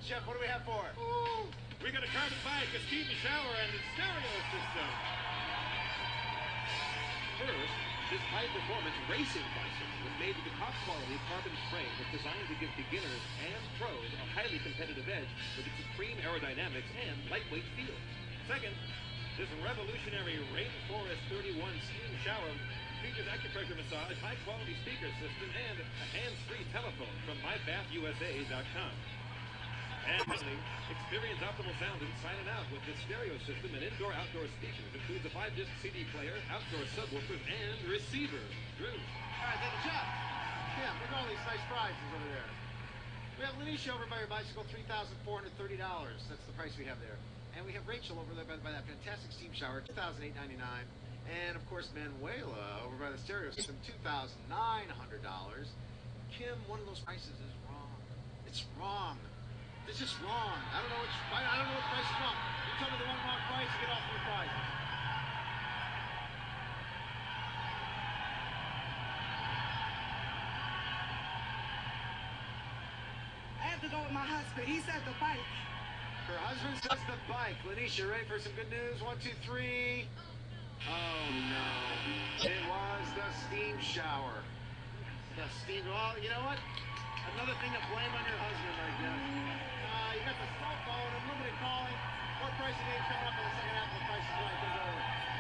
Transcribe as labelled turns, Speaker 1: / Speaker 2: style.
Speaker 1: Jeff, what do we have for it?
Speaker 2: We got a carbon bike, a steam shower, and a stereo system. First, this high-performance racing bicycle was made with the top-quality carbon frame that's designed to give beginners and pros a highly competitive edge with its supreme aerodynamics and lightweight feel. Second, this revolutionary Rainforest 31 steam shower features acupressure massage, high-quality speaker system, and a hands-free telephone from MyBathUSA.com. And finally, experience optimal sound inside and out with the stereo system and indoor-outdoor speakers. Includes a 5-disc CD player, outdoor subwoofers, and receiver. Drew.
Speaker 1: All right, thank you, Jeff. Yeah, look at all these nice prizes over there. We have Lanisha over by your bicycle, $3,430. That's the price we have there. And we have Rachel over there by that fantastic steam shower, $2,899. And, of course, Manuela over by the stereo system, $2,900. Kim, one of those prices is wrong. It's wrong. It's just wrong. I don't know which price is wrong. You tell me the one wrong price, you get off your prizes.
Speaker 3: I have to go with my husband. He said the bike.
Speaker 1: Her husband says the bike. Lanisha, ready for some good news? 1, 2, 3. Oh, no. It was the steam shower. The steam... Well, you know what? Another thing to blame on your husband, I guess. You got the cell phone, unlimited calling. What price of game coming up in the second half of the Price is Right?